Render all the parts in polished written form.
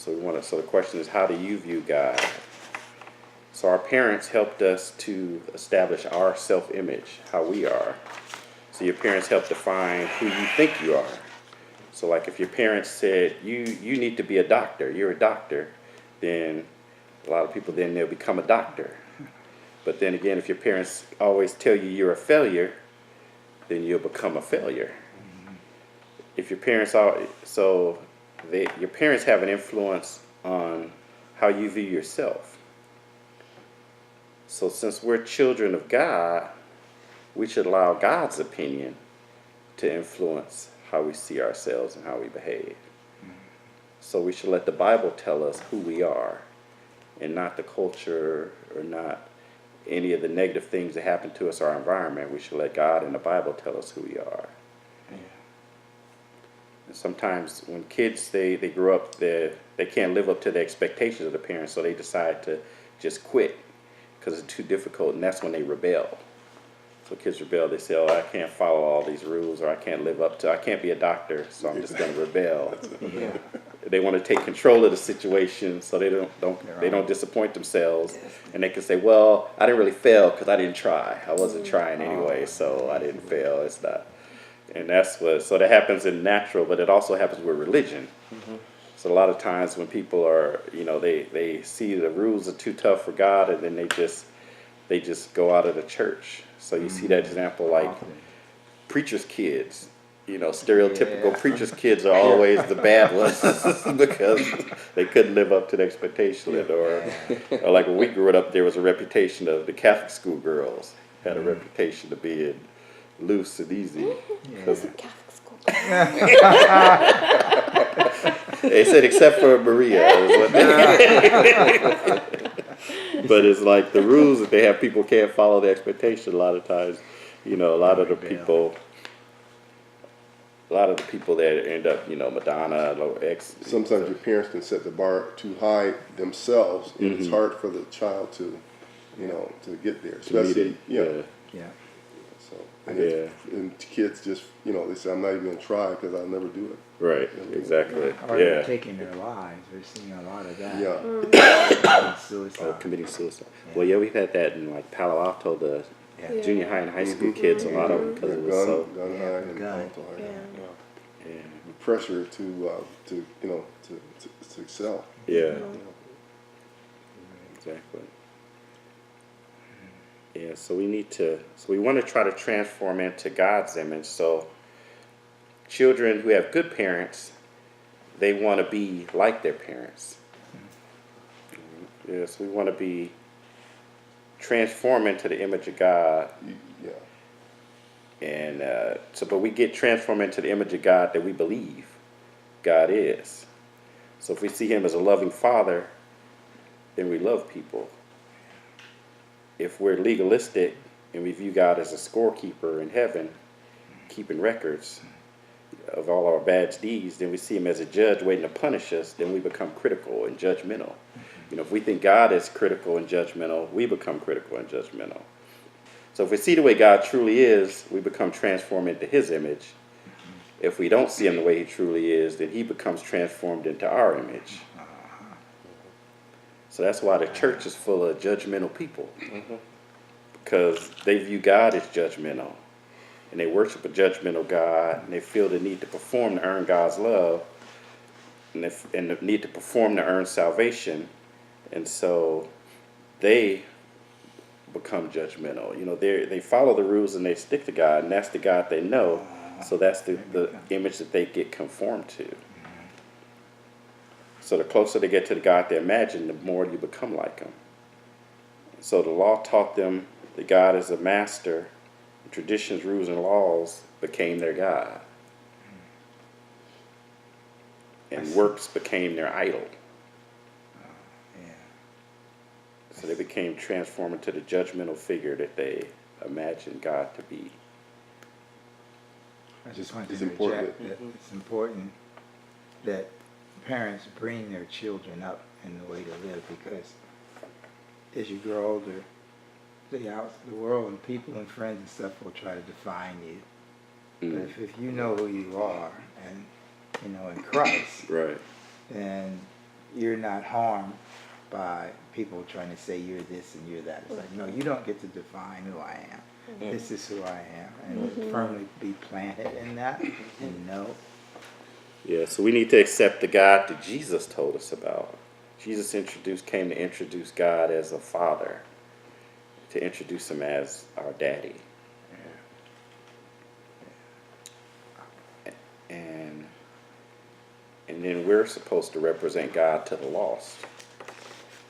So the question is, how do you view God? So our parents helped us to establish our self-image, how we are. So your parents help define who you think you are. So like if your parents said, you need to be a doctor, you're a doctor, then a lot of people then they'll become a doctor. But then again, if your parents always tell you you're a failure, then you'll become a failure. If your parents are, your parents have an influence on how you view yourself. So since we're children of God, we should allow God's opinion to influence how we see ourselves and how we behave. So we should let the Bible tell us who we are, and not the culture or not any of the negative things that happen to us, our environment. We should let God and the Bible tell us who we are. And sometimes when kids, they grow up, they can't live up to the expectations of the parents, so they decide to just quit because it's too difficult, and that's when they rebel. So kids rebel, they say, oh, I can't follow all these rules, or I can't be a doctor, so I'm just going to rebel. Yeah. They want to take control of the situation so they don't disappoint themselves, and they can say, well, I didn't really fail because I didn't try. I wasn't trying anyway, so I didn't fail. It's not. And so that happens in natural, but it also happens with religion. So a lot of times when people are, they see the rules are too tough for God, and then they just go out of the church. So you see that example like preachers' kids. Stereotypical preachers' kids are always the bad ones because they couldn't live up to the expectation. Or like when we grew up, there was a reputation of the Catholic school girls had a reputation of being loose and easy. Catholic school. They said except for Maria. But it's like the rules that they have, people can't follow the expectation a lot of times. A lot of the people that end up, Madonna, X. Sometimes your parents can set the bar too high themselves, and it's hard for the child to get there. Especially, Yeah. So, and kids just, they say, I'm not even going to try because I'll never do it. Right, exactly. Or they're taking their lives. We're seeing a lot of that. Suicide. Committing suicide. Well, we've had that in like Palo Alto, the junior high and high school kids, a lot of them, because it was gun high and alto high. The pressure to excel. Yeah. Exactly. Yeah, so we want to try to transform into God's image. So children who have good parents, they want to be like their parents. Yeah, so we want to be transformed into the image of God. And but we get transformed into the image of God that we believe God is. So if we see Him as a loving Father, then we love people. If we're legalistic and we view God as a scorekeeper in heaven, keeping records of all our bad deeds, then we see Him as a judge waiting to punish us, then we become critical and judgmental. If we think God is critical and judgmental, we become critical and judgmental. So if we see the way God truly is, we become transformed into His image. If we don't see Him the way He truly is, then He becomes transformed into our image. So that's why the church is full of judgmental people. Because they view God as judgmental. And they worship a judgmental God. And they feel the need to perform to earn God's love. And the need to perform to earn salvation. And so they become judgmental. They follow the rules and they stick to God. And that's the God they know. So that's the image that they get conformed to. So the closer they get to the God they imagine, the more you become like Him. So the law taught them that God is a master. Traditions, rules, and laws became their God. And works became their idol. So they became transformed into the judgmental figure that they imagined God to be. I just want to interject that it's important that parents bring their children up in the way to live, because as you grow older, the world and people and friends and stuff will try to define you. But if you know who you are and in Christ, right, then you're not harmed by people trying to say you're this and you're that. It's like, no, you don't get to define who I am. This is who I am, and firmly be planted in that, and know. Yeah, so we need to accept the God that Jesus told us about. Jesus came to introduce God as a father, to introduce him as our daddy. And then we're supposed to represent God to the lost.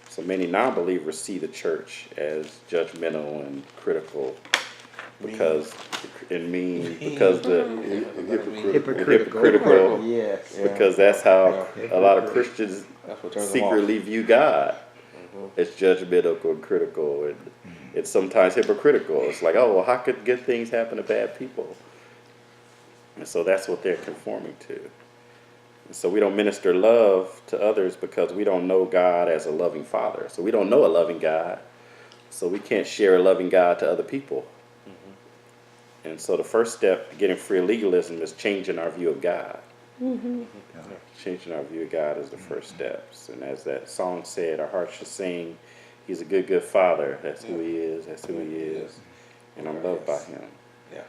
So many non-believers see the church as judgmental and critical because And Hypocritical. Yes. because that's how a lot of Christians That's what turns them secretly view God. It's judgmental and critical, and it's sometimes hypocritical. It's like, oh, well, how could good things happen to bad people? And so that's what they're conforming to. And so we don't minister love to others because we don't know God as a loving Father. So we don't know a loving God, so we can't share a loving God to other people. And so the first step to getting free of legalism is changing our view of God. Changing our view of God is the first steps. And as that song said, our hearts should sing, he's a good, good Father. That's who he is. That's who he is. And I'm loved by him. Yeah.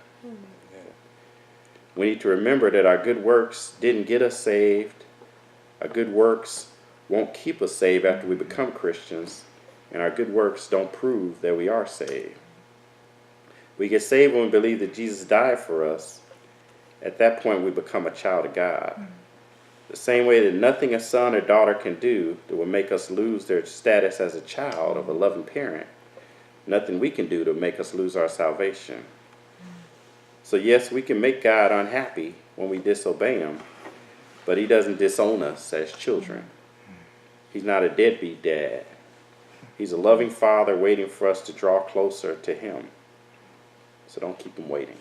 We need to remember that our good works didn't get us saved. Our good works won't keep us saved after we become Christians. And our good works don't prove that we are saved. We get saved when we believe that Jesus died for us. At that point, we become a child of God. The same way that nothing a son or daughter can do that will make us lose their status as a child of a loving parent, nothing we can do to make us lose our salvation. So yes, we can make God unhappy when we disobey him, but he doesn't disown us as children. He's not a deadbeat dad. He's a loving father waiting for us to draw closer to him. So don't keep him waiting.